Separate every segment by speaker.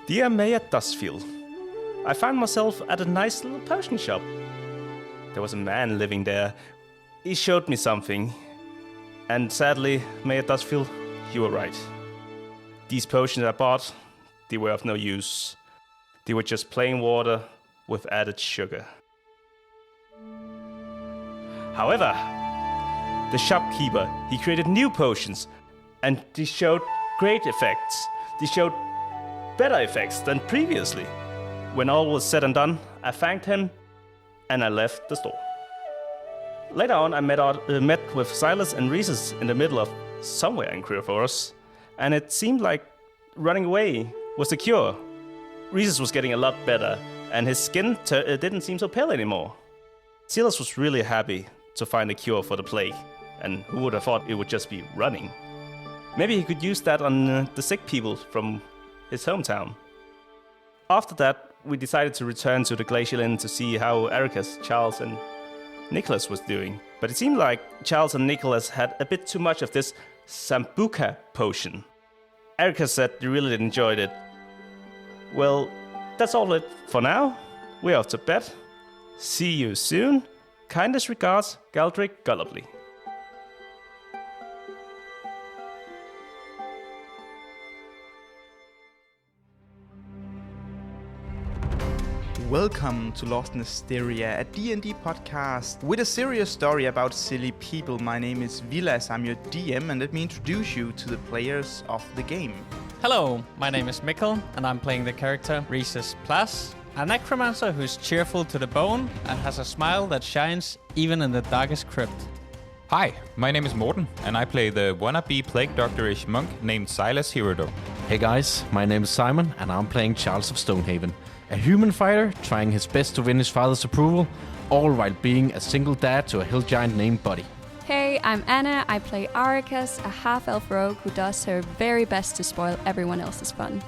Speaker 1: Dear Mayor Dustfield, I found myself at a nice little potion shop. There was a man living there. He showed me something. And sadly, Mayor Dustfield, you were right. These potions I bought, they were of no use. They were just plain water with added sugar. However, the shopkeeper, he created new potions, and they showed great effects. They showed better effects than previously. When all was said and done, I thanked him, and I left the store. Later on, I met with Silas and Rhesus in the middle of somewhere in Cryophorus, and it seemed like running away was the cure. Rhesus was getting a lot better, and his skin didn't seem so pale anymore. Silas was really happy to find a cure for the plague, and who would have thought it would just be running? Maybe he could use that on the sick people from his hometown. After that, we decided to return to the Glacial Inn to see how Arikahs, Charles, and Nicholas was doing. But it seemed like Charles and Nicholas had a bit too much of this Sambuca potion. Arikahs said they really enjoyed it. Well, that's all it for now. We're off to bed. See you soon. Kindest regards, Galdric Gullibly.
Speaker 2: Welcome to Lost in Hysteria, a D&D podcast with a serious story about silly people. My name is Vilas, I'm your DM, and let me introduce you to the players of the game.
Speaker 3: Hello, my name is Mikkel, and I'm playing the character Rhesus Plas, a necromancer who's cheerful to the bone and has a smile that shines even in the darkest crypt.
Speaker 4: Hi, my name is Morten, and I play the wannabe plague doctor-ish monk named Silas Herodo.
Speaker 5: Hey guys, my name is Simon, and I'm playing Charles of Stonehaven, a human fighter trying his best to win his father's approval, all while being a single dad to a hill giant named Buddy.
Speaker 6: Hey, I'm Anna. I play Arikahs, a half-elf rogue who does her very best to spoil everyone else's fun.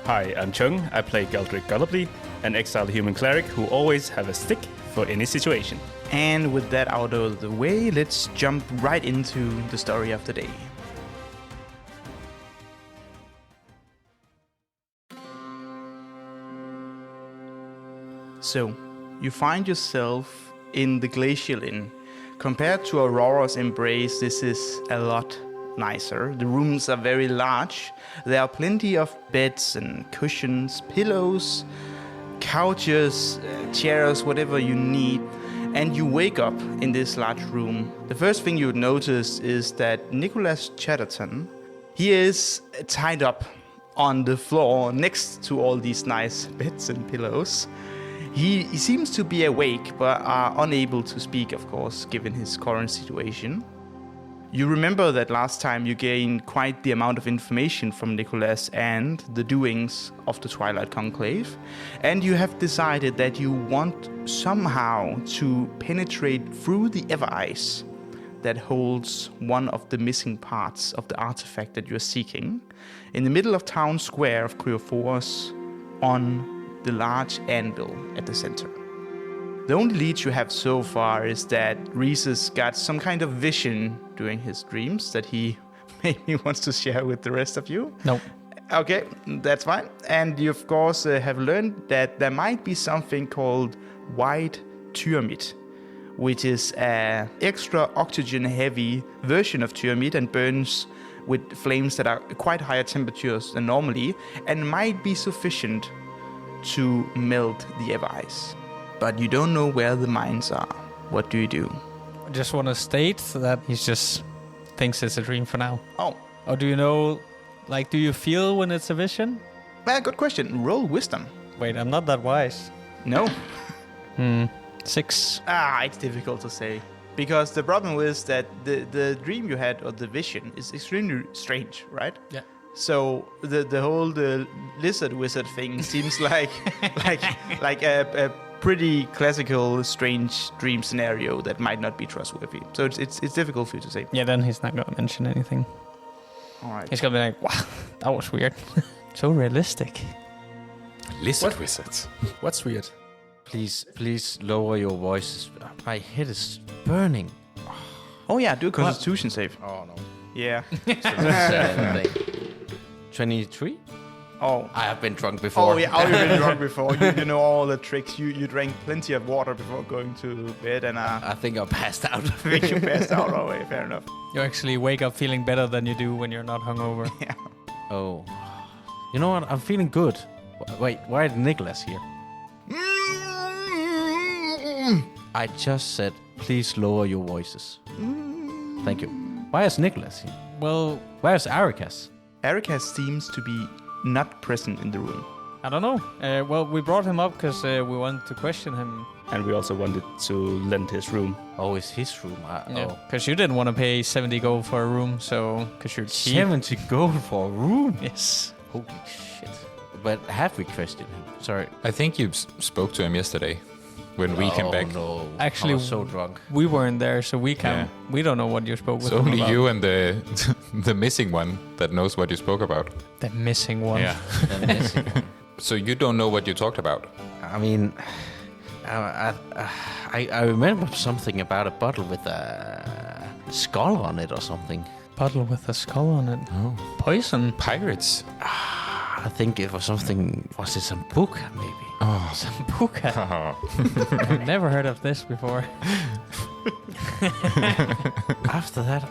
Speaker 1: Hi, I'm Chung. I play Galdric Gullibly, an exiled human cleric who always have a stick for any situation.
Speaker 2: And with that out of the way, let's jump right into the story of the day. So, you find yourself in the Glacial Inn. Compared to Aurora's Embrace, this is a lot nicer. The rooms are very large. There are plenty of beds and cushions, pillows, couches, chairs, whatever you need. And you wake up in this large room. The first thing you would notice is that Nicholas Chatterton, he is tied up on the floor next to all these nice beds and pillows. He seems to be awake, but are unable to speak, of course, given his current situation. You remember that last time you gained quite the amount of information from Nicholas and the doings of the Twilight Conclave, and you have decided that you want somehow to penetrate through the Devise that holds one of the missing parts of the artifact that you're seeking in the middle of town square of Cryophorus on the large anvil at the center. The only lead you have so far is that Rhesus got some kind of vision during his dreams that he maybe wants to share with the rest of you.
Speaker 3: Nope.
Speaker 2: Okay, that's fine. And you, of course, have learned that there might be something called white Tyramit, which is an extra oxygen-heavy version of Tyramit and burns with flames that are quite higher temperatures than normally and might be sufficient to melt the Devise. But you don't know where the mines are. What do you do?
Speaker 3: I just want to state that he just thinks it's a dream for now.
Speaker 2: Oh,
Speaker 3: Or do you know, do you feel when it's a vision?
Speaker 2: well, good question. Roll wisdom.
Speaker 3: Wait, I'm not that wise.
Speaker 2: No.
Speaker 3: 6.
Speaker 2: It's difficult to say. Because the problem is that the dream you had, or the vision, is extremely strange, right?
Speaker 3: Yeah.
Speaker 2: So the whole lizard wizard thing seems like a pretty classical strange dream scenario that might not be trustworthy. So it's difficult for you to say.
Speaker 3: Yeah, then he's not going to mention anything.
Speaker 2: All right.
Speaker 3: He's going to be like, wow, that was weird. So realistic.
Speaker 4: Lizard wizards.
Speaker 1: What's weird?
Speaker 5: Please lower your voices. My head is burning.
Speaker 2: Oh yeah, do a Constitution save.
Speaker 5: Oh no.
Speaker 2: Yeah.
Speaker 5: 23?
Speaker 2: Oh.
Speaker 5: I have been drunk before.
Speaker 2: Oh, yeah. Oh, you've been drunk before. You know all the tricks. You drank plenty of water before going to bed, and
Speaker 5: I think I passed out.
Speaker 2: you passed out. Oh, wait, fair enough.
Speaker 3: You actually wake up feeling better than you do when you're not hungover.
Speaker 2: Yeah.
Speaker 5: Oh. You know what? I'm feeling good. Wait, why is Nicholas here? I just said, please lower your voices. Thank you. Why is Nicholas here?
Speaker 3: Well,
Speaker 5: Where's Arikahs?
Speaker 2: Arikahs seems to be not present in the room.
Speaker 3: I don't know. Well, we brought him up because we wanted to question him.
Speaker 1: And we also wanted to lend his room.
Speaker 5: Oh, it's his room. Oh.
Speaker 3: Because you didn't want to pay 70 gold for a room, so... Because you're cheap.
Speaker 5: 70 gold for a room?
Speaker 3: Yes.
Speaker 5: Holy shit. But have we questioned him? Sorry.
Speaker 4: I think you spoke to him yesterday when we came back.
Speaker 5: No.
Speaker 3: Actually,
Speaker 5: I was so drunk.
Speaker 3: We weren't there, so we can't.
Speaker 4: Yeah.
Speaker 3: We don't know what you spoke with
Speaker 4: It's
Speaker 3: him
Speaker 4: only
Speaker 3: about.
Speaker 4: you and the missing one that knows what you spoke about.
Speaker 3: The missing one.
Speaker 4: Yeah.
Speaker 5: The missing one.
Speaker 4: So you don't know what you talked about?
Speaker 5: I mean, I remember something about a bottle with a skull on it or something.
Speaker 3: Bottle with a skull on it.
Speaker 5: Oh.
Speaker 3: Poison.
Speaker 4: Pirates.
Speaker 5: I think it was something. Was it Sambuca, maybe?
Speaker 4: Oh.
Speaker 3: Sambuca. I've never heard of this before.
Speaker 5: After that,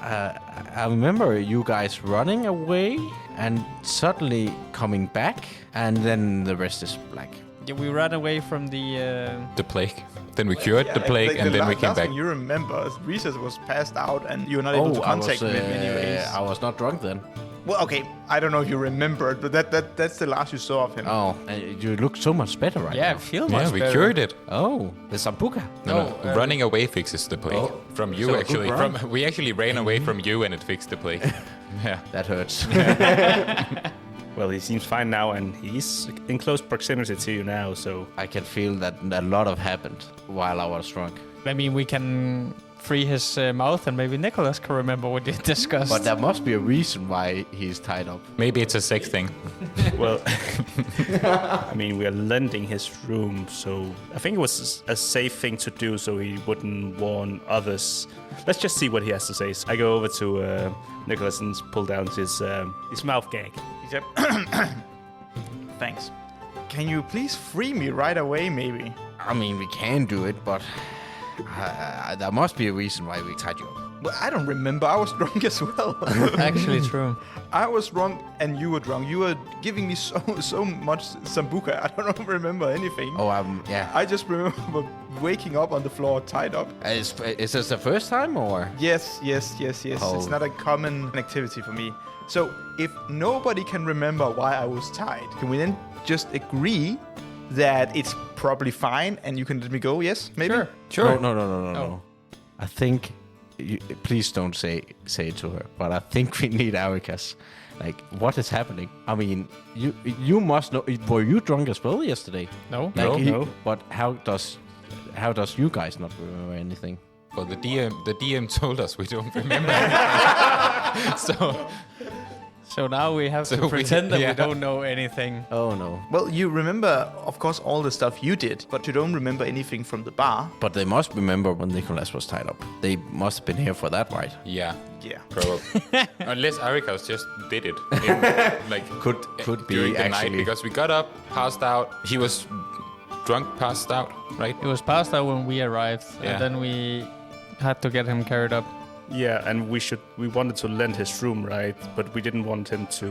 Speaker 5: I remember you guys running away and suddenly coming back, and then the rest is black.
Speaker 3: Yeah, we ran away from the...
Speaker 4: The plague. Then we cured the plague, and then we came back.
Speaker 2: You remember, Reese was passed out, and you were not able to contact him anyways.
Speaker 5: I was not drunk then.
Speaker 2: Well, okay, I don't know if you remember it, but that's the last you saw of him.
Speaker 5: Oh, you look so much better right
Speaker 3: Yeah, I
Speaker 5: now.
Speaker 3: feel
Speaker 4: Yeah,
Speaker 3: much
Speaker 4: we
Speaker 3: better.
Speaker 4: cured it.
Speaker 5: Oh, the Sambuca.
Speaker 4: No, running away fixes the plague.
Speaker 5: Oh.
Speaker 4: From you,
Speaker 5: So a good
Speaker 4: actually.
Speaker 5: run.
Speaker 4: We actually ran away from you, and it fixed the plague. Yeah.
Speaker 5: That hurts.
Speaker 1: Well, he seems fine now, and he's in close proximity to you now, so...
Speaker 5: I can feel that a lot have happened while I was drunk.
Speaker 3: I mean, we can free his mouth, and maybe Nicholas can remember what you discussed.
Speaker 5: But there must be a reason why he's tied up.
Speaker 4: Maybe it's a sex thing.
Speaker 1: Well, I mean, we are lending his room, so I think it was a safe thing to do so he wouldn't warn others. Let's just see what he has to say. So I go over to Nicholas and pull down his mouth gag.
Speaker 2: He said, thanks. Can you please free me right away, maybe?
Speaker 5: I mean, we can do it, but there must be a reason why we tied you up.
Speaker 2: Well, I don't remember. I was drunk as well.
Speaker 3: Actually true.
Speaker 2: I was drunk and you were drunk. You were giving me so much Sambuca. I don't remember anything.
Speaker 5: Oh, yeah.
Speaker 2: I just remember waking up on the floor tied up.
Speaker 5: Is this the first time, or?
Speaker 2: Yes.
Speaker 5: Oh.
Speaker 2: It's not a common activity for me. So if nobody can remember why I was tied, can we then just agree that it's probably fine and you can let me go? Yes, maybe?
Speaker 4: Sure.
Speaker 5: No. I think... please don't say it to her, but I think we need Arikahs. Like, what is happening? I mean, you must know. Were you drunk as well yesterday?
Speaker 3: No.
Speaker 1: No.
Speaker 5: But how does you guys not remember anything?
Speaker 4: Well, the DM told us we don't remember.
Speaker 3: So now we have
Speaker 4: So
Speaker 3: to
Speaker 4: we-
Speaker 3: pretend that
Speaker 4: yeah.
Speaker 3: we don't know anything.
Speaker 5: Oh no!
Speaker 2: Well, you remember, of course, all the stuff you did, but you don't remember anything from the bar.
Speaker 5: But they must remember when Nicholas was tied up. They must have been here for that, right?
Speaker 4: Yeah,
Speaker 2: Yeah.
Speaker 4: probably. Unless Arikahs just did it.
Speaker 5: Could be
Speaker 4: during the night,
Speaker 5: actually.
Speaker 4: because we got up, passed out. He was drunk, passed out, right?
Speaker 3: It was past out when we arrived,
Speaker 4: Yeah.
Speaker 3: and then we had to get him carried up.
Speaker 1: Yeah, and we wanted to lend his room, right? But we didn't want him to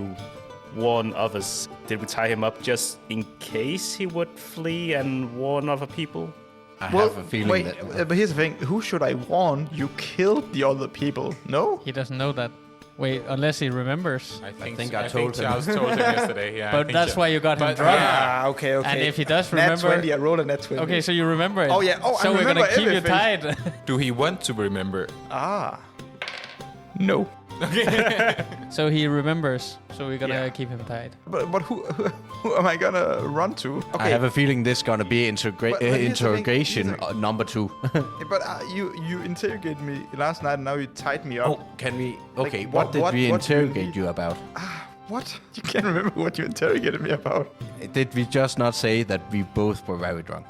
Speaker 1: warn others. Did we tie him up just in case he would flee and warn other people?
Speaker 5: I have a feeling that.
Speaker 2: But here's the thing. Who should I warn? You killed the other people. No?
Speaker 3: He doesn't know that. Wait, unless he remembers.
Speaker 4: I
Speaker 5: think I told him.
Speaker 4: Charles told him yesterday. Yeah, I
Speaker 3: But
Speaker 4: think
Speaker 3: that's
Speaker 4: so.
Speaker 3: why you got him
Speaker 4: But,
Speaker 3: drunk.
Speaker 4: yeah.
Speaker 2: Okay.
Speaker 3: And if he does
Speaker 2: Nat
Speaker 3: remember...
Speaker 2: 20, I rolled a nat 20.
Speaker 3: Okay, so you remember it.
Speaker 2: Oh, yeah. Oh, I
Speaker 3: so we're
Speaker 2: remember
Speaker 3: gonna keep
Speaker 2: everything.
Speaker 3: you tied.
Speaker 4: Do he want to remember?
Speaker 2: No.
Speaker 3: So he remembers. So we're gonna
Speaker 2: Yeah.
Speaker 3: keep him tied.
Speaker 2: But who am I gonna run to? Okay.
Speaker 5: I have a feeling this gonna be
Speaker 2: But here's the thing,
Speaker 5: interrogation
Speaker 2: here's the-
Speaker 5: number 2.
Speaker 2: But you interrogated me last night, and now you tied me up.
Speaker 5: Oh, can we? Okay,
Speaker 2: Like,
Speaker 5: what did we
Speaker 2: what do you
Speaker 5: interrogate
Speaker 2: need?
Speaker 5: you about?
Speaker 2: What? You can't remember what you interrogated me about?
Speaker 5: Did we just not say that we both were very drunk?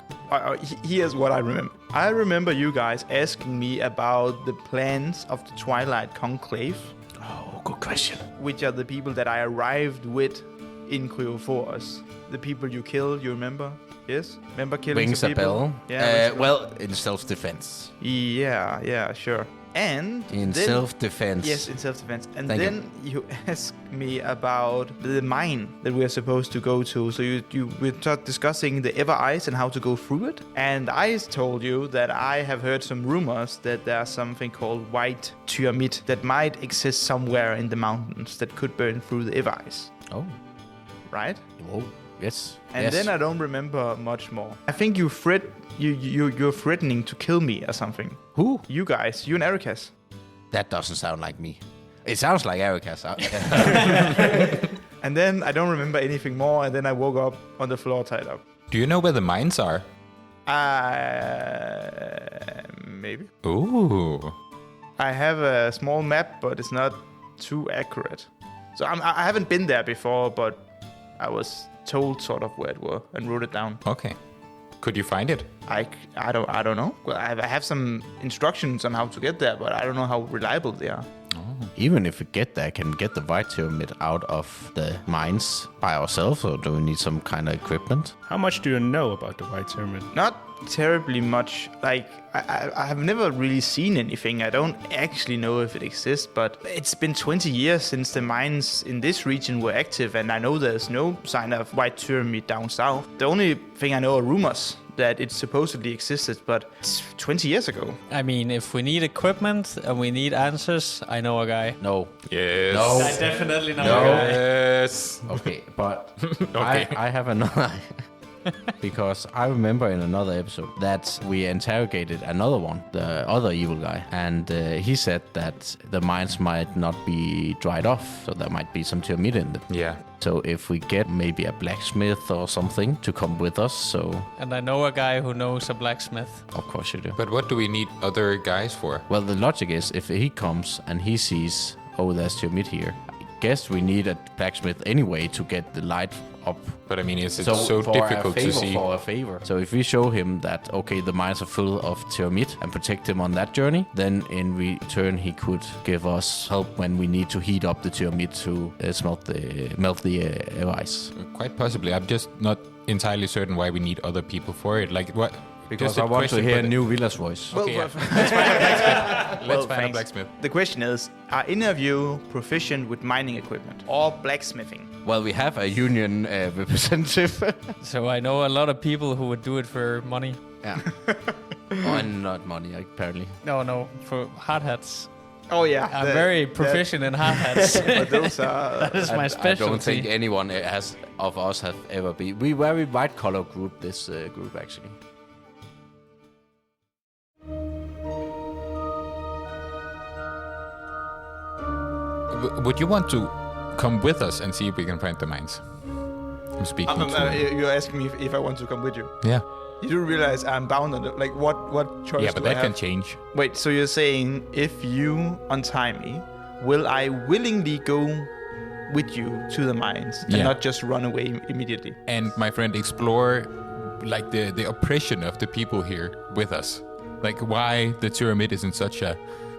Speaker 2: Here's what I remember. I remember you guys asking me about the plans of the Twilight Conclave,
Speaker 5: Oh, good question.
Speaker 2: which are the people that I arrived with in Kryophorus. The people you kill, you remember? Yes? Remember killing
Speaker 5: Rings
Speaker 2: some
Speaker 5: a
Speaker 2: people?
Speaker 5: bell.
Speaker 2: Yeah.
Speaker 5: Well, in self-defense.
Speaker 2: Yeah, sure. And
Speaker 5: In
Speaker 2: then-
Speaker 5: self-defense.
Speaker 2: Yes, in self-defense. And
Speaker 5: Thank
Speaker 2: then you ask me about the mine that we are supposed to go to. So we start discussing the Ever Ice and how to go through it. And I told you that I have heard some rumors that there's something called white Tyramit that might exist somewhere in the mountains that could burn through the Ever Ice.
Speaker 5: Oh.
Speaker 2: Right?
Speaker 5: Oh. Yes.
Speaker 2: And
Speaker 5: yes.
Speaker 2: then I don't remember much more. I think you're threatening to kill me or something.
Speaker 5: Who?
Speaker 2: You guys, you and Arikahs.
Speaker 5: That doesn't sound like me. It sounds like Arikahs.
Speaker 2: And then I don't remember anything more, and then I woke up on the floor tied up.
Speaker 4: Do you know where the mines are?
Speaker 2: Maybe.
Speaker 4: Ooh.
Speaker 2: I have a small map, but it's not too accurate. So I haven't been there before, but I was told sort of where it were and wrote it down.
Speaker 4: Okay. Could you find it?
Speaker 2: I don't know. Well, I have some instructions on how to get there, but I don't know how reliable they are.
Speaker 5: Even if we get there, can we get the white Tyramit out of the mines by ourselves, or do we need some kind of equipment?
Speaker 1: How much do you know about the White Tyramit?
Speaker 2: Not terribly much. Like, I have never really seen anything. I don't actually know if it exists, but it's been 20 years since the mines in this region were active, and I know there's no sign of White Tyramit down south. The only thing I know are rumors that it supposedly existed, but it's 20 years ago.
Speaker 3: I mean, if we need equipment and we need answers, I know a guy.
Speaker 5: No.
Speaker 4: Yes.
Speaker 5: No.
Speaker 3: I definitely know
Speaker 5: No.
Speaker 3: a guy.
Speaker 4: Yes.
Speaker 5: Okay, but
Speaker 4: Okay.
Speaker 5: I have another... Because I remember in another episode that we interrogated another one, the other evil guy, and he said that the mines might not be dried off, so there might be some Tyramit in it.
Speaker 4: Yeah.
Speaker 5: So if we get maybe a blacksmith or something to come with us, so
Speaker 3: And I know a guy who knows a blacksmith.
Speaker 5: of course you do.
Speaker 4: But what do we need other guys for?
Speaker 5: Well, the logic is if he comes and he sees, oh, there's Tyramit here, I guess we need a blacksmith anyway to get the light up.
Speaker 4: But I mean, it's so
Speaker 5: for
Speaker 4: difficult
Speaker 5: a favor,
Speaker 4: to see.
Speaker 5: For a favor. So if we show him that, okay, the mines are full of Tyramit and protect him on that journey, then in return he could give us help when we need to heat up the Tyramit to melt the ice.
Speaker 4: Quite possibly. I'm just not entirely certain why we need other people for it. Like what?
Speaker 5: Because
Speaker 4: Just a
Speaker 5: I want to
Speaker 4: question,
Speaker 5: hear
Speaker 4: but-
Speaker 5: New Villa's voice.
Speaker 4: Okay,
Speaker 2: Well,
Speaker 4: yeah. Let's find a
Speaker 2: thanks.
Speaker 4: blacksmith.
Speaker 2: The question is, are any of you proficient with mining equipment or blacksmithing?
Speaker 5: Well, we have a union representative.
Speaker 3: So I know a lot of people who would do it for money.
Speaker 5: Yeah. Oh, and not money, apparently.
Speaker 3: No, for hard hats.
Speaker 2: Oh yeah,
Speaker 3: I'm very proficient in hard hats.
Speaker 2: But those are
Speaker 3: That is my
Speaker 5: I
Speaker 3: specialty.
Speaker 5: don't think anyone of us have ever been. We very white collar group. This group actually.
Speaker 4: Would you want to come with us and see if we can find the mines? I'm speaking to
Speaker 2: you're asking me if I want to come with you.
Speaker 4: Yeah.
Speaker 2: You do realize I'm bound on it. Like what choice?
Speaker 4: Yeah, but
Speaker 2: do I
Speaker 4: that can
Speaker 2: have?
Speaker 4: change.
Speaker 2: Wait, so you're saying if you untie me, will I willingly go with you to the mines and
Speaker 4: Yeah.
Speaker 2: not just run away immediately?
Speaker 4: And my friend, explore like the oppression of the people here with us. Like why the Tyramit is in such a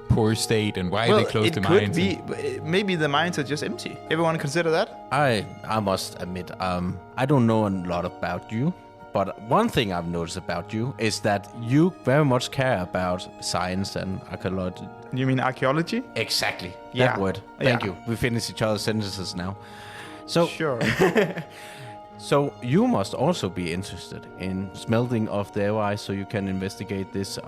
Speaker 4: poor state and why they closed the
Speaker 2: could
Speaker 4: mines.
Speaker 2: be. Maybe the mines are just empty. Everyone consider that?
Speaker 5: I must admit, I don't know a lot about you, but one thing I've noticed about you is that you very much care about science and archaeology.
Speaker 2: You mean archaeology?
Speaker 5: Exactly.
Speaker 2: Yeah.
Speaker 5: That word. Thank
Speaker 2: Yeah.
Speaker 5: you. We finish each other's sentences now. So,
Speaker 2: Sure.
Speaker 5: so you must also be interested in smelting of the ice so you can investigate this.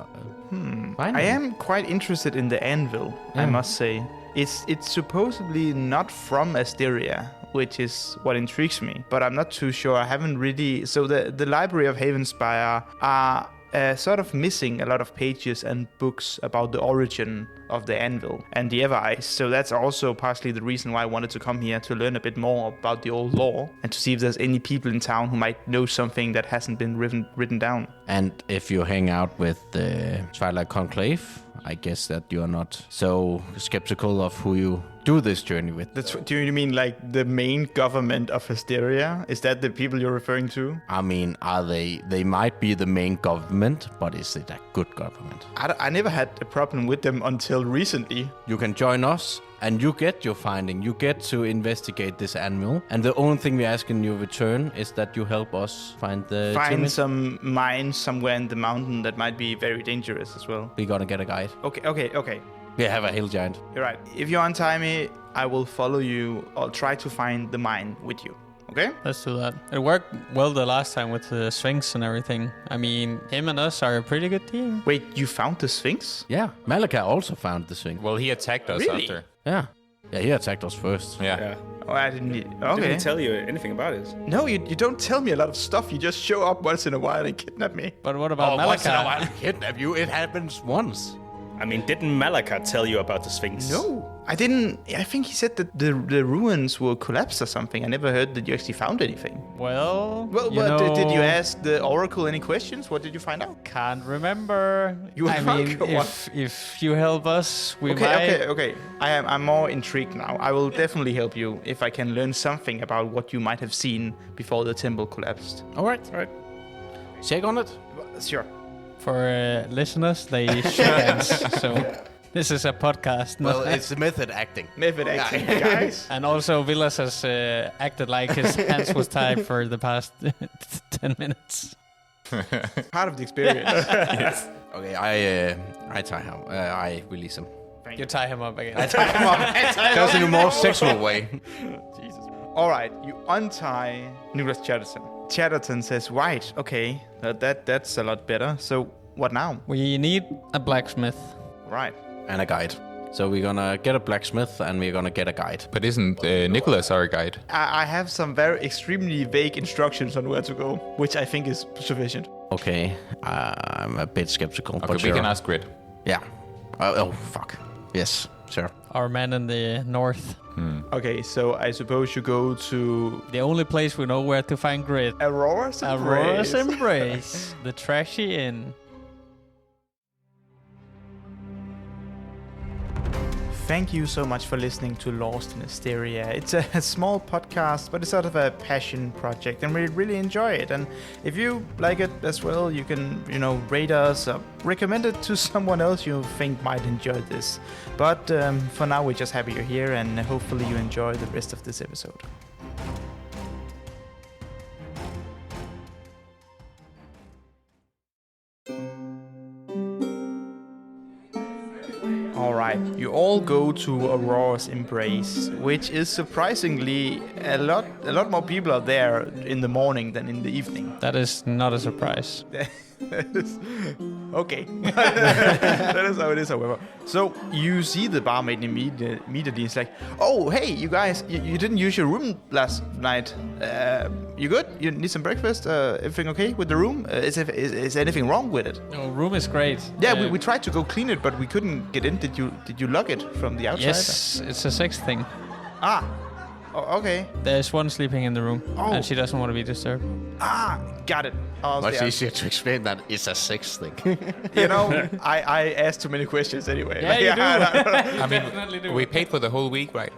Speaker 2: I am quite interested in the anvil, I must say. It's supposedly not from Asteria, which is what intrigues me, but I'm not too sure. I haven't really... So the Library of Havenspire are sort of missing a lot of pages and books about the origin of the anvil and the Ever Ice. So that's also partially the reason why I wanted to come here, to learn a bit more about the old lore and to see if there's any people in town who might know something that hasn't been written down.
Speaker 5: And if you hang out with the Twilight Conclave, I guess that you're not so skeptical of who you do this journey with.
Speaker 2: Do you mean like the main government of Hysteria? Is that the people you're referring to?
Speaker 5: I mean, they might be the main government, but is it a good government?
Speaker 2: I never had a problem with them until recently.
Speaker 5: You can join us and you get your finding. You get to investigate this animal, and the only thing we ask in your return is that you help us find the Tyramit.
Speaker 2: some mines somewhere in the mountain that might be very dangerous as well.
Speaker 5: We're gonna get a guide.
Speaker 2: Okay.
Speaker 5: We have a hill giant.
Speaker 2: You're right. If you untie me, I will follow you or try to find the mine with you. Okay?
Speaker 3: Let's do that. It worked well the last time with the Sphinx and everything. I mean, him and us are a pretty good team.
Speaker 2: Wait, you found the Sphinx?
Speaker 5: Yeah, Malika also found the thing.
Speaker 4: Well, he attacked us
Speaker 2: Really?
Speaker 4: after.
Speaker 5: Yeah, he attacked us first.
Speaker 4: Yeah.
Speaker 2: Oh, I didn't. Okay.
Speaker 1: Didn't tell you anything about it.
Speaker 2: No, you don't tell me a lot of stuff. You just show up once in a while and kidnap me.
Speaker 3: But what about
Speaker 5: Once in a
Speaker 3: Malika?
Speaker 5: while we kidnap you. It happens once.
Speaker 1: I mean, didn't Malika tell you about the Sphinx?
Speaker 2: No, I didn't. I think he said that the ruins will collapse or something. I never heard that you actually found anything.
Speaker 3: Well,
Speaker 2: Well,
Speaker 3: you
Speaker 2: but did you
Speaker 3: know,
Speaker 2: ask the Oracle any questions? What did you find out?
Speaker 3: Can't remember.
Speaker 2: You
Speaker 3: I mean,
Speaker 2: forgot.
Speaker 3: if you help us, we might.
Speaker 2: Okay. I'm more intrigued now. I will definitely help you if I can learn something about what you might have seen before the temple collapsed.
Speaker 5: All right. Check on it.
Speaker 2: Sure.
Speaker 3: For listeners, they should dance. So this is a podcast.
Speaker 5: Well, it's method acting.
Speaker 2: Method acting, guys.
Speaker 3: And also, Villas has acted like his hands was tied for the past 10 minutes.
Speaker 2: Part of the experience.
Speaker 1: Yes.
Speaker 5: Okay, I tie him. I release him.
Speaker 3: You tie him up again.
Speaker 5: Tie him up. Just in a more sexual way.
Speaker 2: Jesus. All right, you untie Nicholas Chatterton. Chatterton says, right, okay, that's a lot better. So what now?
Speaker 3: We need a blacksmith.
Speaker 2: Right.
Speaker 5: And a guide. So we're gonna get a blacksmith and we're gonna get a guide.
Speaker 4: But isn't Nicholas our guide?
Speaker 2: I have some very extremely vague instructions on where to go, which I think is sufficient.
Speaker 5: Okay, I'm a bit skeptical.
Speaker 4: Okay,
Speaker 5: but
Speaker 4: we
Speaker 5: sure.
Speaker 4: can ask Grid.
Speaker 5: Yeah. Oh, fuck. Yes, sure.
Speaker 3: Our man in the north.
Speaker 2: Okay, so I suppose you go to
Speaker 3: The only place we know where to find Grid.
Speaker 2: Aurora's
Speaker 3: Aurora's Embrace. The trashy inn.
Speaker 2: Thank you so much for listening to Lost in Asteria. It's a small podcast, but it's sort of a passion project, and we really enjoy it. And if you like it as well, you can, rate us, recommend it to someone else you think might enjoy this. But for now, we're just happy you're here, and hopefully you enjoy the rest of this episode. Alright, you all go to Aurora's Embrace, which is surprisingly a lot more people are there in the morning than in the evening.
Speaker 3: That is not a surprise.
Speaker 2: Okay. That is how it is, however. So you see the barmaid immediately. It's like, oh, hey, you guys, you didn't use your room last night. You good? You need some breakfast? Everything okay with the room? Is anything wrong with it?
Speaker 3: No, room is great.
Speaker 2: Yeah, we tried to go clean it, but we couldn't get in. Did you lock it from the outside?
Speaker 3: Yes, it's a sex thing.
Speaker 2: Ah. Oh, okay.
Speaker 3: There's one sleeping in the room,
Speaker 2: Oh.
Speaker 3: and she doesn't want to be disturbed.
Speaker 2: Ah, got it.
Speaker 5: Much easier to explain that it's a sex thing.
Speaker 2: I asked too many questions anyway.
Speaker 3: Yeah, you do.
Speaker 4: I mean,
Speaker 3: Definitely do.
Speaker 4: we paid for the whole week, right?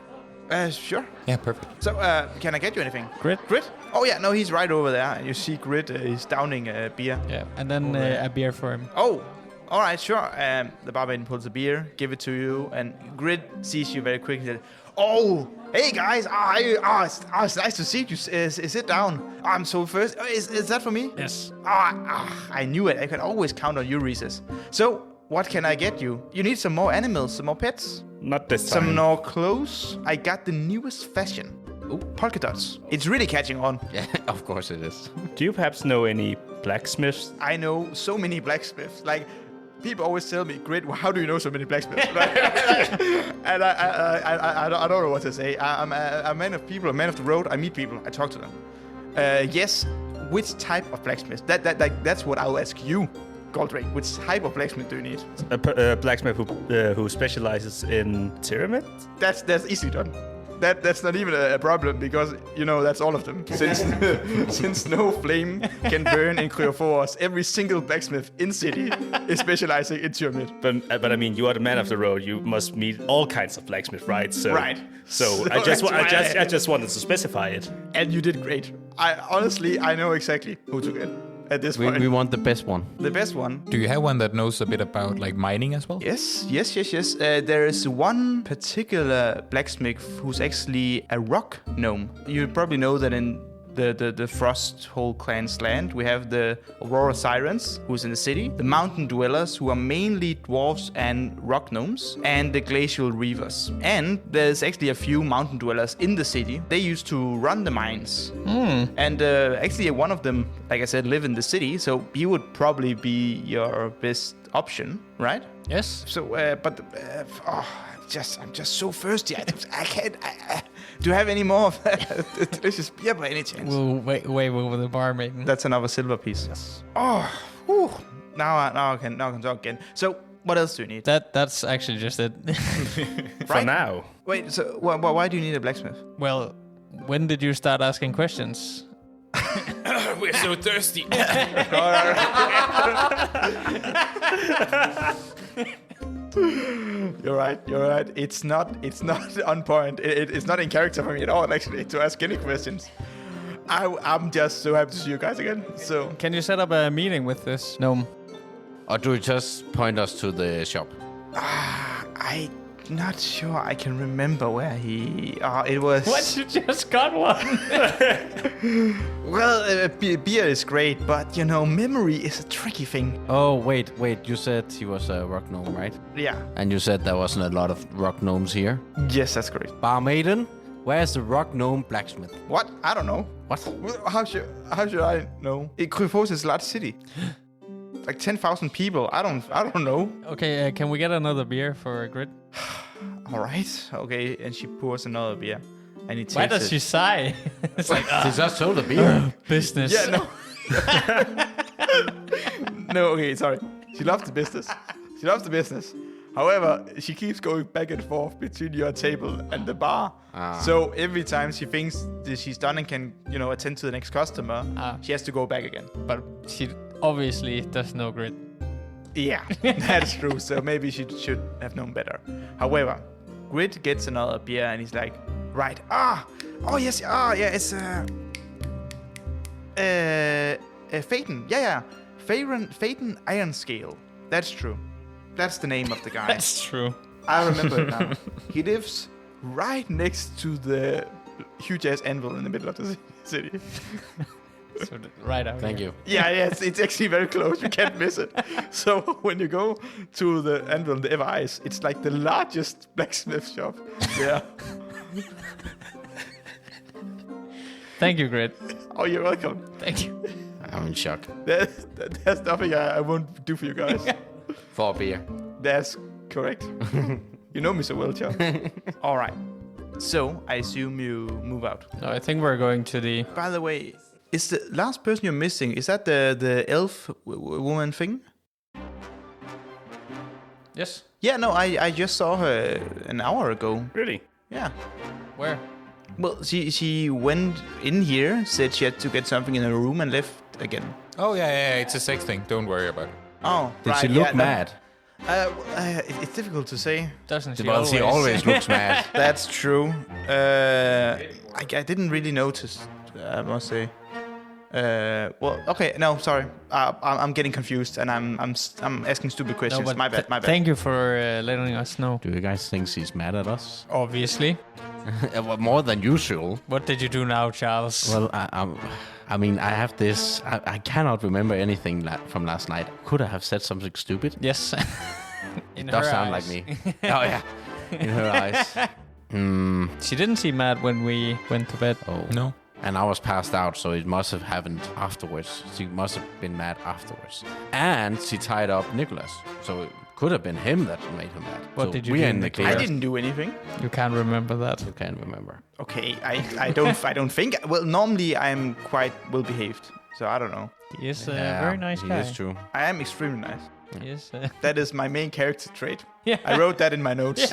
Speaker 2: Sure.
Speaker 4: Yeah, perfect.
Speaker 2: So, can I get you anything?
Speaker 3: Grid?
Speaker 2: Grid? Oh, yeah, no, he's right over there. You see Grid is downing a beer.
Speaker 3: Yeah, and then a beer for him.
Speaker 2: Oh, all right, sure. The barmaid pulls a beer, give it to you, and Grid sees you very quickly. Says, oh, hey guys! It's nice to see you. Sit down. I'm so first. Is that for me?
Speaker 3: Yes.
Speaker 2: I knew it. I can always count on you, Reeses. So, what can I get you? You need some more animals, some more pets,
Speaker 1: Not this time.
Speaker 2: some more clothes. I got the newest fashion. Polka dots. It's really catching on.
Speaker 5: Yeah, of course it is.
Speaker 1: Do you perhaps know any blacksmiths?
Speaker 2: I know so many blacksmiths. Like, people always tell me, "Great, how do you know so many blacksmiths?" And I don't know what to say. I'm a man of people, a man of the road. I meet people, I talk to them. Yes, which type of blacksmith? That's what I'll ask you, Goldrake. Which type of blacksmith do you need?
Speaker 1: A blacksmith who specializes in Tyramit?
Speaker 2: That's easily done. That's not even a problem, because that's all of them. Since no flame can burn in Kryoforos, every single blacksmith in city is specializing in Tyramit.
Speaker 1: But I mean, you are the man of the road. You must meet all kinds of blacksmith, right? So,
Speaker 2: Right.
Speaker 1: So
Speaker 2: So that's
Speaker 1: I just wanted to specify it.
Speaker 2: And you did great. I know exactly who to get. at this point.
Speaker 5: We want the best one.
Speaker 2: The best one.
Speaker 4: Do you have one that knows a bit about like mining as well?
Speaker 2: Yes. There is one particular blacksmith who's actually a rock gnome. You probably know that in the Frosthold clan's land, we have the Aurora Sirens, who's in the city, the Mountain Dwellers, who are mainly dwarves and rock gnomes, and the Glacial Reavers. And there's actually a few Mountain Dwellers in the city. They used to run the mines. And actually one of them, like I said, live in the city, so he would probably be your best option, right?
Speaker 3: Yes.
Speaker 2: So, I'm just so thirsty. I can't. Do you have any more of that delicious beer by any chance?
Speaker 3: We'll wave over the bar, maiden.
Speaker 2: That's another silver piece. Yes. Oh, whew. Now I can talk again. So, what else do you need?
Speaker 3: That's actually just it.
Speaker 1: For now.
Speaker 2: Wait. So, why do you need a blacksmith?
Speaker 3: Well, when did you start asking questions?
Speaker 4: We're so thirsty.
Speaker 2: You're right. It's not on point. It's not in character for me at all, actually, to ask any questions. I'm just so happy to see you guys again. So,
Speaker 3: Can you set up a meeting with this gnome?
Speaker 5: Or do you just point us to the shop?
Speaker 2: I'm not sure I can remember where he. It was.
Speaker 3: What? You just got one?
Speaker 2: Well, beer is great, but memory is a tricky thing.
Speaker 5: Oh, wait. You said he was a rock gnome, right?
Speaker 2: Yeah.
Speaker 5: And you said there wasn't a lot of rock gnomes here.
Speaker 2: Yes, that's correct.
Speaker 5: Barmaiden, where's the rock gnome blacksmith?
Speaker 2: What? I don't know.
Speaker 5: What?
Speaker 2: How should I know? Kryphos is a large city. Like 10,000 people. I don't know.
Speaker 3: Okay, can we get another beer for Grid?
Speaker 2: All right. Okay, and she pours another beer, and he takes
Speaker 3: Why does she sigh? It's like
Speaker 5: She just sold the beer.
Speaker 3: business.
Speaker 2: Yeah, no. No, okay, sorry. She loves the business. However, she keeps going back and forth between your table and the bar. So every time she thinks that she's done and can, attend to the next customer, she has to go back again.
Speaker 3: But she obviously does know Grid.
Speaker 2: Yeah, that's true. So maybe she should have known better. However, Grid gets another beer and he's like, right. Oh yes. Yeah. It's Phaeton. Yeah. Phaeton Iron Scale. That's true. That's the name of the guy.
Speaker 3: That's true.
Speaker 2: I remember it now. He lives right next to the huge ass anvil in the middle of the city.
Speaker 3: So right out
Speaker 5: Thank
Speaker 3: here.
Speaker 5: you.
Speaker 2: Yeah, it's actually very close. You can't miss it. So when you go to the anvil and the devise, it's like the largest blacksmith shop. Yeah.
Speaker 3: Thank you, Grid.
Speaker 2: Oh, you're welcome.
Speaker 3: Thank you.
Speaker 5: I'm in shock.
Speaker 2: There's nothing I won't do for you guys.
Speaker 5: For a beer.
Speaker 2: That's correct. You know me so well, Chuck. All right. So I assume you move out.
Speaker 3: No, I think we're going to the...
Speaker 2: By the way, is the last person you're missing, is that the elf woman thing?
Speaker 3: Yes.
Speaker 2: Yeah, no, I just saw her an hour ago.
Speaker 1: Really?
Speaker 2: Yeah.
Speaker 3: Where?
Speaker 2: Well, she went in here, said she had to get something in her room and left again.
Speaker 4: Oh yeah, it's a sex thing. Don't worry about it.
Speaker 2: Oh,
Speaker 5: Did
Speaker 2: right,
Speaker 5: she look
Speaker 2: yeah,
Speaker 5: mad?
Speaker 2: It's difficult to say.
Speaker 3: Doesn't she
Speaker 5: Well, she always looks mad.
Speaker 2: That's true. I didn't really notice, I must say. Well, okay, no, sorry. I'm getting confused and I'm asking stupid questions.
Speaker 3: but
Speaker 2: My bad.
Speaker 3: Thank you for letting us know.
Speaker 5: Do you guys think she's mad at us?
Speaker 3: Obviously.
Speaker 5: Well, more than usual.
Speaker 3: What did you do now, Charles?
Speaker 5: Well, I mean, I have this. I cannot remember anything from last night. Could I have said something stupid?
Speaker 3: Yes. In
Speaker 5: Does
Speaker 3: her
Speaker 5: sound
Speaker 3: eyes.
Speaker 5: like me. Oh yeah, in her eyes.
Speaker 3: She didn't seem mad when we went to bed.
Speaker 5: Oh
Speaker 4: No.
Speaker 5: And I was passed out, so it must have happened afterwards. She must have been mad afterwards. And she tied up Nicholas, so it could have been him that made her mad.
Speaker 3: What
Speaker 5: So
Speaker 3: did you
Speaker 5: we
Speaker 3: do,
Speaker 5: are in the
Speaker 3: Nicholas?
Speaker 2: I
Speaker 5: clear.
Speaker 2: didn't do anything.
Speaker 3: You can't remember that.
Speaker 5: You can't remember.
Speaker 2: Okay, I don't think. Well, normally I'm quite well behaved, so I don't know.
Speaker 3: He is a very nice guy.
Speaker 5: It is true.
Speaker 2: I am extremely nice.
Speaker 3: He is,
Speaker 2: That is my main character trait.
Speaker 3: yeah.
Speaker 2: I wrote that in my notes.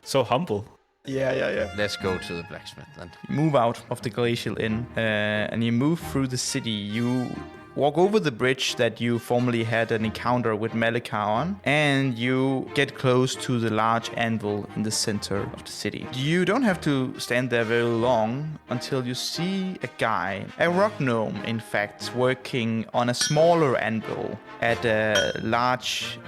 Speaker 1: So humble.
Speaker 2: Yeah.
Speaker 5: Let's go to the blacksmith then.
Speaker 2: You move out of the glacial inn and you move through the city. You walk over the bridge that you formerly had an encounter with Malika on, and you get close to the large anvil in the center of the city. You don't have to stand there very long until you see a guy, a rock gnome in fact, working on a smaller anvil at a large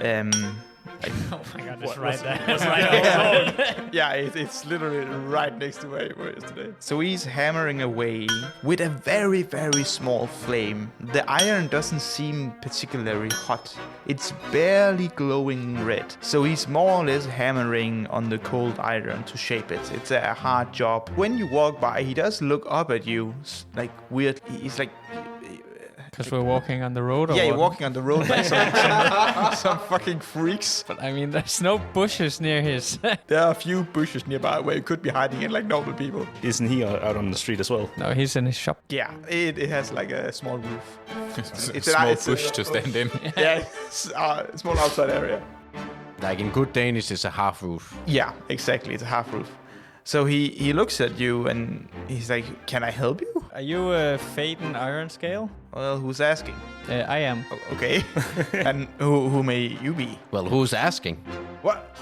Speaker 3: Oh my god, it's right there.
Speaker 2: yeah, it's literally right next to where he was today. So he's hammering away with a very, very small flame. The iron doesn't seem particularly hot. It's barely glowing red. So he's more or less hammering on the cold iron to shape it. It's a hard job. When you walk by, he does look up at you, like weird. He's like...
Speaker 3: Because we're walking on the road or
Speaker 2: Yeah, you're
Speaker 3: what?
Speaker 2: walking on the road like some fucking freaks.
Speaker 3: But I mean, there's no bushes near his.
Speaker 2: There are a few bushes nearby where you could be hiding in like normal people.
Speaker 1: Isn't he out on the street as well?
Speaker 3: No, he's in his shop.
Speaker 2: Yeah, it has like a small roof.
Speaker 4: It's a small bush to stand in.
Speaker 2: Yeah, it's a small outside area.
Speaker 5: Like in good Danish, it's a half roof.
Speaker 2: Yeah, exactly. It's a half roof. So he looks at you and he's like, "Can I help you?"
Speaker 3: Are you a Fate and Iron Scale?
Speaker 2: Well, who's asking?
Speaker 3: I am.
Speaker 2: Okay. And who may you be?
Speaker 5: Well, who's asking?
Speaker 2: What?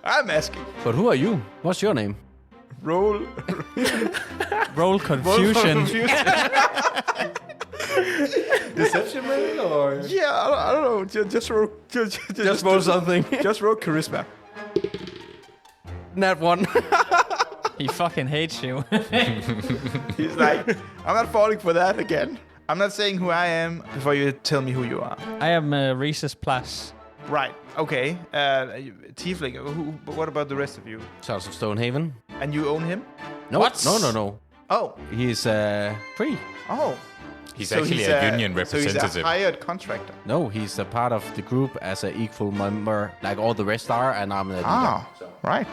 Speaker 2: I'm asking.
Speaker 5: But who are you? What's your name?
Speaker 2: Roll.
Speaker 3: Roll confusion.
Speaker 5: Deception, maybe, or
Speaker 2: Yeah, I don't know. Just roll. Just
Speaker 5: roll something.
Speaker 2: Just roll charisma.
Speaker 5: Not one.
Speaker 3: He fucking hates you.
Speaker 2: He's like, I'm not falling for that again. I'm not saying who I am before you tell me who you are.
Speaker 3: I am Reese's Plus.
Speaker 2: Right. Okay. Tiefling. What about the rest of you?
Speaker 5: Charles of Stonehaven.
Speaker 2: And you own him?
Speaker 5: No,
Speaker 3: What?
Speaker 5: No.
Speaker 2: Oh.
Speaker 5: He's free.
Speaker 2: Oh.
Speaker 4: He's actually a union representative.
Speaker 2: So he's a hired contractor.
Speaker 5: No, he's a part of the group as an equal member, like all the rest are, and I'm the leader.
Speaker 2: Ah. Right.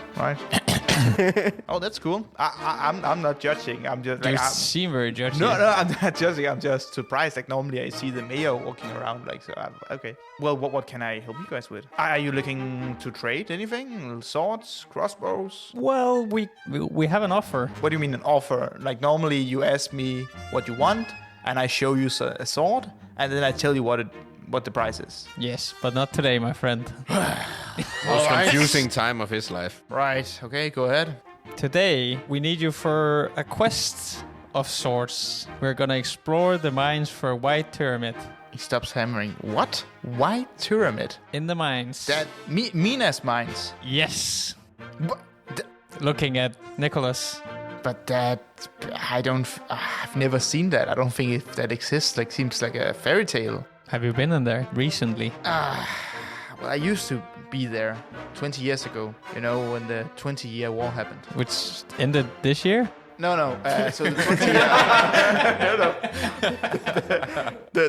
Speaker 2: Oh, that's cool. I'm not judging. I'm just
Speaker 3: You
Speaker 2: like.
Speaker 3: seem very judgy.
Speaker 2: No, I'm not judging. I'm just surprised. Like normally I see the mayor walking around. Like so. Okay. Well, what can I help you guys with? Are you looking to trade anything? Swords, crossbows?
Speaker 3: Well, we have an offer.
Speaker 2: What do you mean an offer? Like normally you ask me what you want, and I show you a sword, and then I tell you what the price is.
Speaker 3: Yes, but not today, my friend.
Speaker 5: Most confusing time of his life.
Speaker 2: Right. Okay. Go ahead.
Speaker 3: Today, we need you for a quest of sorts. We're gonna explore the mines for White Tyramit.
Speaker 2: He stops hammering. What? White Tyramit?
Speaker 3: In the mines.
Speaker 2: That Mina's mines.
Speaker 3: Yes.
Speaker 2: What?
Speaker 3: Looking at Nicholas.
Speaker 2: But that I've never seen that. I don't think if that exists. Like seems like a fairy tale.
Speaker 3: Have you been in there recently?
Speaker 2: Well, I used to be there 20 years ago. You know when the 20-year war happened.
Speaker 3: Which ended this year?
Speaker 2: No. So the 20-year.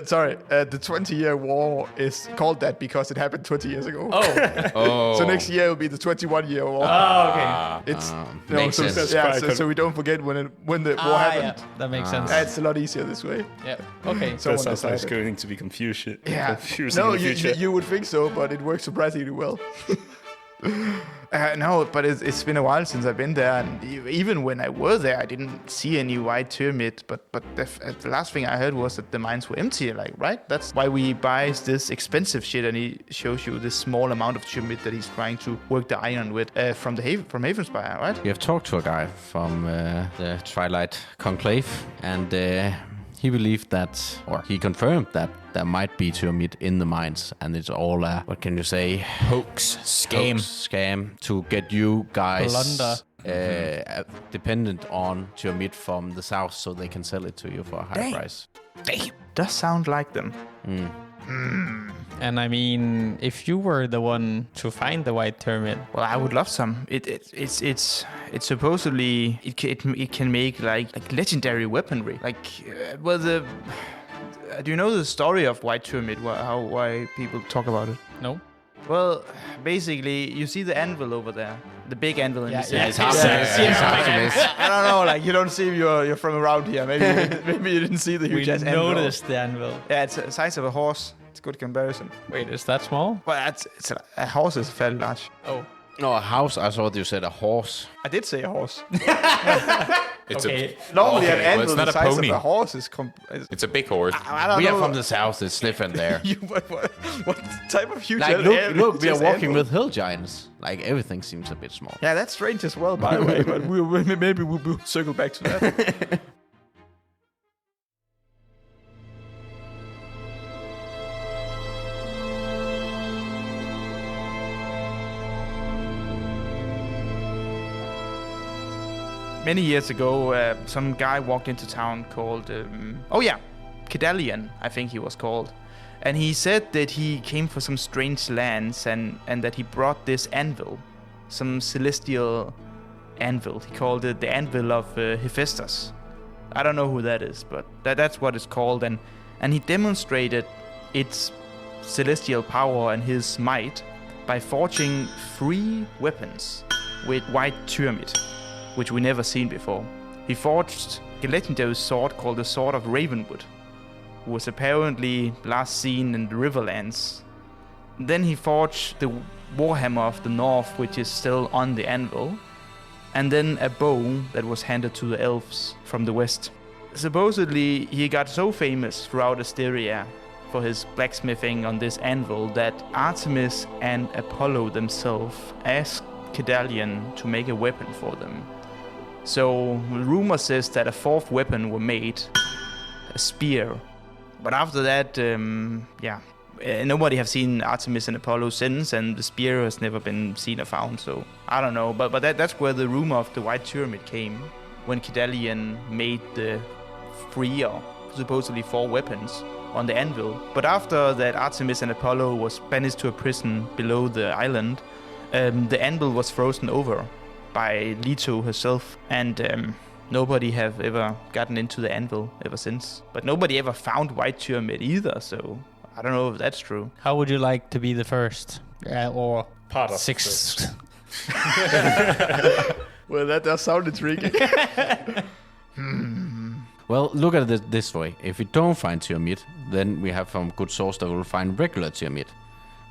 Speaker 2: Sorry. The 20-year war is called that because it happened 20 years ago.
Speaker 4: Oh.
Speaker 2: So next year will be the 21-year war.
Speaker 3: Oh, okay.
Speaker 2: It's
Speaker 5: makes sense.
Speaker 2: so we don't forget when the war happened.
Speaker 3: Yeah, that makes sense.
Speaker 2: It's a lot easier this way.
Speaker 3: Yeah. Okay.
Speaker 2: Someone
Speaker 1: That sounds like it's
Speaker 2: decided.
Speaker 1: going to be confusing.
Speaker 2: Yeah.
Speaker 1: Confusing
Speaker 2: No,
Speaker 1: in the future.
Speaker 2: you would think so, but it works surprisingly well. No, but it's been a while since I've been there, and even when I were there, I didn't see any White Tyramit. But the last thing I heard was that the mines were empty. Like, right? That's why we buys this expensive shit, and he shows you this small amount of Tyramit that he's trying to work the iron with from Havenspire, right?
Speaker 5: We have talked to a guy from the Twilight Conclave, and he believed that, or he confirmed that there might be Tyramit in the mines, and it's all a, what can you say?
Speaker 4: Hoax.
Speaker 5: Scam to get you guys
Speaker 3: Blunder.
Speaker 5: dependent on Tyramit from the south so they can sell it to you for a high
Speaker 2: Dang.
Speaker 5: price.
Speaker 2: Does sound like them.
Speaker 3: And I mean, if you were the one to find the White Tyramit,
Speaker 2: Well, I would love some. It's supposedly it can make like legendary weaponry. Like, do you know the story of White Tyramit? Why people talk about it?
Speaker 3: no?
Speaker 2: Well, basically, you see the anvil over there, the big anvil in the city.
Speaker 5: It's hard to miss.
Speaker 2: I don't know, like you don't see you're from around here. Maybe you didn't see the
Speaker 3: We
Speaker 2: huge ass anvil.
Speaker 3: noticed the anvil.
Speaker 2: Yeah, it's the size of a horse. It's a good comparison.
Speaker 3: Wait, is that small?
Speaker 2: But a horse is fairly large.
Speaker 3: Oh.
Speaker 5: No, a house. I thought you said a horse.
Speaker 2: I did say a horse.
Speaker 4: It's
Speaker 3: Okay.
Speaker 2: Normally
Speaker 4: Okay,
Speaker 2: an
Speaker 4: well,
Speaker 2: anvil
Speaker 4: it's not
Speaker 2: the
Speaker 4: a
Speaker 2: size
Speaker 4: pony.
Speaker 2: of a horse is...
Speaker 4: It's a big horse.
Speaker 2: I don't
Speaker 5: We
Speaker 2: know.
Speaker 5: are from the south. It's sniffing there.
Speaker 2: What type of huge...
Speaker 5: Like, look, we are
Speaker 2: just
Speaker 5: walking
Speaker 2: anvil?
Speaker 5: with hill giants. Like, everything seems a bit small.
Speaker 2: Yeah, that's strange as well, by the way. But maybe we'll circle back to that. Many years ago, some guy walked into town called... Kedalian, I think he was called. And he said that he came for some strange lands and that he brought this anvil. Some celestial anvil. He called it the Anvil of Hephaestus. I don't know who that is, but that's what it's called. And he demonstrated its celestial power and his might by forging 3 weapons with white Tyramit, which we never seen before. He forged a legendary sword called the Sword of Ravenwood, who was apparently last seen in the Riverlands. Then he forged the Warhammer of the North, which is still on the anvil, and then a bow that was handed to the elves from the west. Supposedly, he got so famous throughout Asteria for his blacksmithing on this anvil that Artemis and Apollo themselves asked Kedalian to make a weapon for them. So, rumor says that a 4th weapon were made, a spear. But after that, nobody have seen Artemis and Apollo since, and the spear has never been seen or found, so I don't know. But that's where the rumor of the White Tyramit came, when Kedalian made the 3 or supposedly 4 weapons on the anvil. But after that, Artemis and Apollo was banished to a prison below the island, the anvil was frozen over by Leto herself, and nobody have ever gotten into the anvil ever since. But nobody ever found White Tyramit either, so I don't know if that's true.
Speaker 3: How would you like to be the first? Or
Speaker 1: Part of
Speaker 3: 6th?
Speaker 2: Well, that does sound intriguing.
Speaker 5: Well, look at it this way. If we don't find Tyramit, then we have some good source that will find regular Tyramit.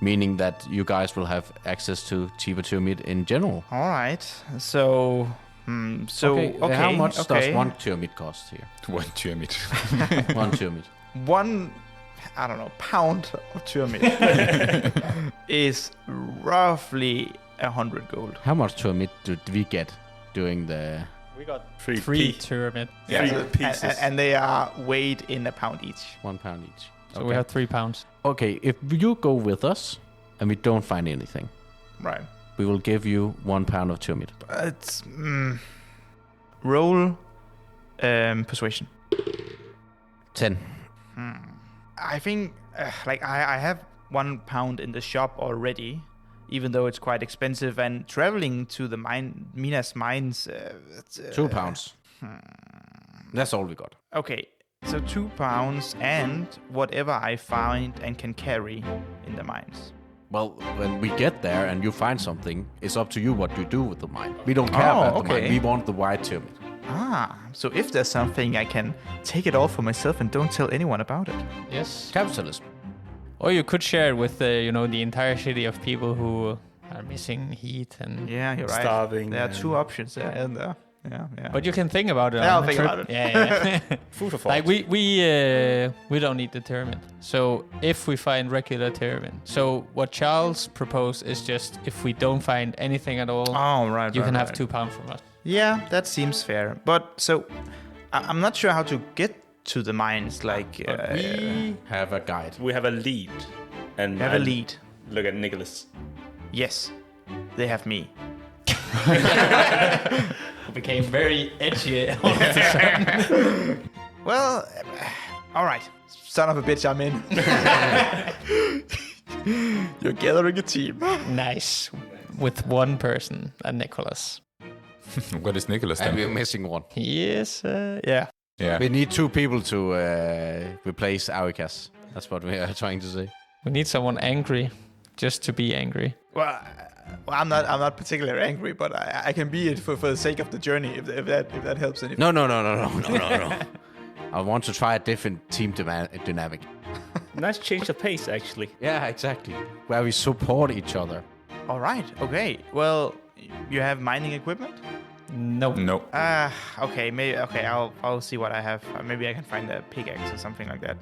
Speaker 5: Meaning that you guys will have access to cheaper Tyramit in general.
Speaker 2: All right, so... okay,
Speaker 5: How much does 1 Tyramit cost here?
Speaker 4: 1 Tyramit.
Speaker 5: 1 Tyramit.
Speaker 2: 1, I don't know, pound of Tyramit is roughly 100 gold.
Speaker 5: How much Tyramit did we get during the...
Speaker 3: We got
Speaker 1: 3
Speaker 3: 3 Tyramit.
Speaker 1: Yeah, pieces.
Speaker 2: And they are weighed in a pound each.
Speaker 5: 1 pound each?
Speaker 3: So we have 3 pounds.
Speaker 5: Okay, if you go with us and we don't find anything,
Speaker 2: Right.
Speaker 5: we will give you 1 pound of Tyramit.
Speaker 2: It's... roll persuasion.
Speaker 5: 10.
Speaker 2: I think, I have 1 pound in the shop already, even though it's quite expensive, and traveling to the Minas mines...
Speaker 5: 2 pounds. That's all we got.
Speaker 2: Okay, so 2 pounds and whatever I find and can carry in the mines.
Speaker 5: Well, when we get there and you find something, it's up to you what you do with the mine. We don't care about the mine. We want the white Tyramit.
Speaker 2: So if there's something, I can take it all for myself and don't tell anyone about it.
Speaker 3: Yes.
Speaker 5: Capitalism.
Speaker 3: Or you could share it with the entire city of people who are missing heat and...
Speaker 2: Yeah, you're right.
Speaker 1: Starving
Speaker 2: There are
Speaker 1: and-
Speaker 2: 2 options there. And, yeah.
Speaker 3: But you can think about it.
Speaker 2: Yeah,
Speaker 3: on
Speaker 2: I'll
Speaker 3: the
Speaker 2: think
Speaker 3: trip.
Speaker 2: about it.
Speaker 3: Yeah.
Speaker 1: Food for thought.
Speaker 3: Like we don't need the Tyramit. So if we find regular Tyramit, so what Charles proposed is just if we don't find anything at all,
Speaker 2: Oh, right.
Speaker 3: you
Speaker 2: right,
Speaker 3: can have
Speaker 2: right.
Speaker 3: 2 pounds from us.
Speaker 2: Yeah, that seems fair. But so I'm not sure how to get to the mines. Like
Speaker 1: we
Speaker 5: Have a guide.
Speaker 1: have a lead. And
Speaker 2: have a lead.
Speaker 1: Look at Nicholas.
Speaker 2: Yes, they have me.
Speaker 3: Became very edgy all of a sudden.
Speaker 2: Well, all right. Son of a bitch, I'm in. You're gathering a team.
Speaker 3: Nice. With 1 person, and Nicholas.
Speaker 4: What is Nicholas
Speaker 5: And
Speaker 4: then?
Speaker 5: we're missing 1.
Speaker 3: Yes, yeah.
Speaker 4: Yeah.
Speaker 5: We need 2 people to replace Arikahs. That's what we are trying to say.
Speaker 3: We need someone angry, just to be angry.
Speaker 2: Well, I'm not particularly angry, but I can be it for the sake of the journey, if that helps anything.
Speaker 5: No. I want to try a different team dynamic.
Speaker 1: Nice change of pace, actually.
Speaker 5: Yeah, exactly. Where we support each other.
Speaker 2: All right. Okay. Well, you have mining equipment.
Speaker 3: No.
Speaker 4: No.
Speaker 2: Okay, maybe. Okay, I'll see what I have. Maybe I can find a pickaxe or something like that.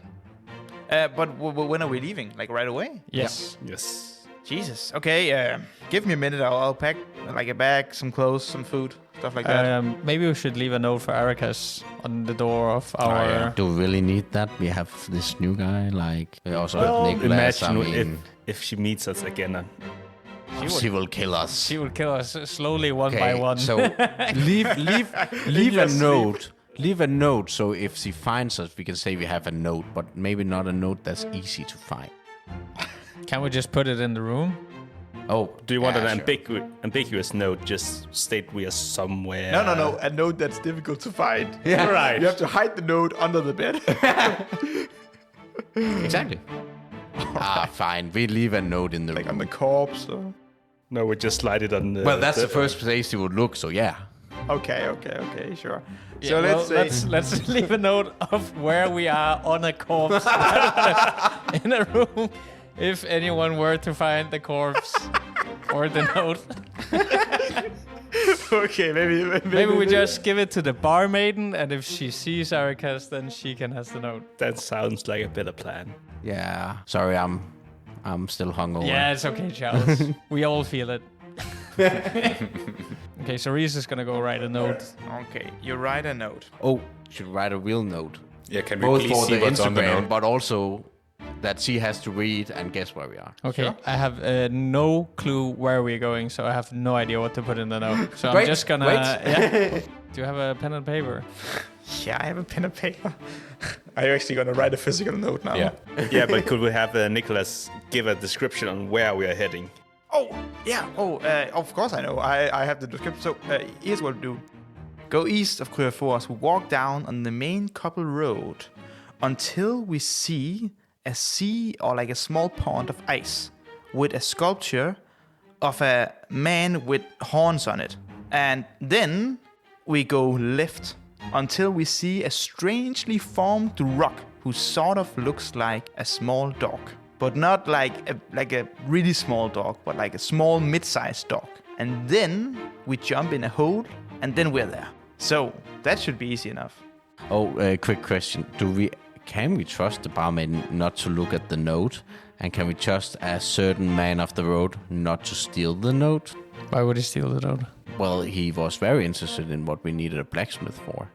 Speaker 2: But when are we leaving? Like right away?
Speaker 3: Yes.
Speaker 1: Yes.
Speaker 2: Jesus. Okay. Give me a minute. I'll pack like a bag, some clothes, some food, stuff like that.
Speaker 3: Maybe we should leave a note for Arikahs on the door of our...
Speaker 5: Do we really need that? We have this new guy, like we also
Speaker 1: Well,
Speaker 5: have Nicholas.
Speaker 1: imagine if she meets us again.
Speaker 5: She will kill us.
Speaker 3: She will kill us slowly one by one.
Speaker 5: So leave a note. Leave a note so if she finds us, we can say we have a note, but maybe not a note that's easy to find.
Speaker 3: Can we just put it in the room?
Speaker 5: Oh,
Speaker 1: Do you want
Speaker 5: yeah,
Speaker 1: an
Speaker 5: sure.
Speaker 1: ambiguous note? Just state we are somewhere.
Speaker 2: No. A note that's difficult to find.
Speaker 5: Yeah.
Speaker 1: Right.
Speaker 2: You have to hide the note under the bed.
Speaker 5: Exactly. Fine. We leave a note in the
Speaker 2: Like
Speaker 5: room.
Speaker 2: on the corpse. Or...
Speaker 1: No, we just slide it on the...
Speaker 5: Well, that's the first place you would look, so yeah.
Speaker 2: Okay, sure.
Speaker 3: Yeah,
Speaker 2: So
Speaker 3: well,
Speaker 2: let's say...
Speaker 3: let's leave a note of where we are on a corpse in a room. If anyone were to find the corpse or the note,
Speaker 2: Okay,
Speaker 3: maybe we just give it to the barmaiden, and if she sees Arikahs, then she can have the note.
Speaker 1: That sounds like a better plan.
Speaker 5: Yeah. Sorry, I'm still hungover.
Speaker 3: Yeah, it's okay, Charles. We all feel it. Okay, so Reese is gonna go write a note.
Speaker 2: Okay, you write a note.
Speaker 5: Oh, should write a real note.
Speaker 4: Yeah, can we
Speaker 5: Both
Speaker 4: please
Speaker 5: for
Speaker 4: see
Speaker 5: the
Speaker 4: what's on the
Speaker 5: Instagram,
Speaker 4: note?
Speaker 5: but also that she has to read and guess where we are.
Speaker 3: Okay,
Speaker 2: Sure.
Speaker 3: I have no clue where we're going, so I have no idea what to put in the note. So I'm
Speaker 5: Great,
Speaker 3: just gonna.
Speaker 5: great.
Speaker 3: Yeah. Do you have a pen and paper?
Speaker 2: Yeah, I have a pen and paper. Are you actually gonna write a physical note now?
Speaker 4: Yeah.
Speaker 1: Yeah, but could we have Nicholas give a description on where we are heading?
Speaker 2: Oh, yeah. Of course I know. I have the description. So here's what we do. Go east of Kryofors. We walk down on the main couple road until we see a sea or like a small pond of ice with a sculpture of a man with horns on it. And then we go left until we see a strangely formed rock who sort of looks like a small dog. But not like a really small dog, but like a small mid-sized dog. And then we jump in a hole, and then we're there. So that should be easy enough.
Speaker 5: Oh, quick question. Can we trust the barmaid not to look at the note? And can we trust a certain man of the road not to steal the note?
Speaker 3: Why would he steal the note?
Speaker 5: Well, he was very interested in what we needed a blacksmith for.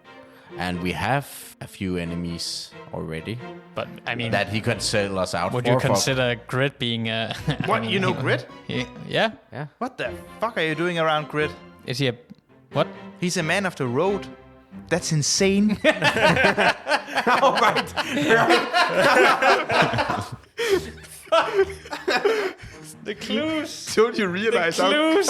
Speaker 5: And we have a few enemies already
Speaker 3: But I mean,
Speaker 5: that he could sell us out
Speaker 3: would
Speaker 5: for.
Speaker 3: you consider Grit being a?
Speaker 2: What, you know Grit?
Speaker 3: Yeah.
Speaker 2: What the fuck are you doing around Grit?
Speaker 3: Is he a? What?
Speaker 2: He's a man of the road. That's insane.
Speaker 5: Oh, right.
Speaker 3: The clues.
Speaker 2: Don't you realize
Speaker 3: The clues.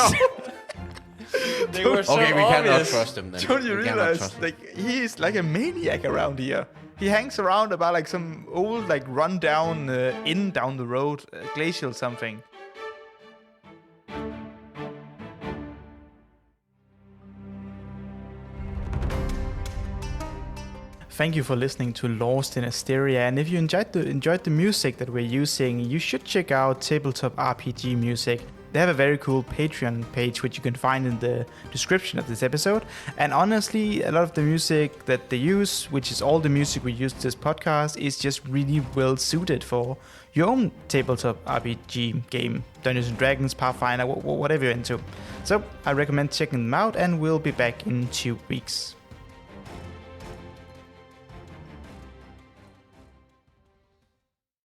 Speaker 3: They were so
Speaker 5: Okay, we cannot
Speaker 3: obvious.
Speaker 5: trust him then.
Speaker 2: Don't you
Speaker 5: We cannot
Speaker 2: realize,
Speaker 5: trust him.
Speaker 2: like, he's like a maniac around here. He hangs around about like some old, like, run-down inn down the road, glacial something. Thank you for listening to Lost in Asteria, and if you enjoyed the music that we're using, you should check out Tabletop RPG Music. They have a very cool Patreon page, which you can find in the description of this episode. And honestly, a lot of the music that they use, which is all the music we use this podcast, is just really well suited for your own tabletop RPG game. Dungeons & Dragons, Pathfinder, whatever you're into. So I recommend checking them out, and we'll be back in 2 weeks.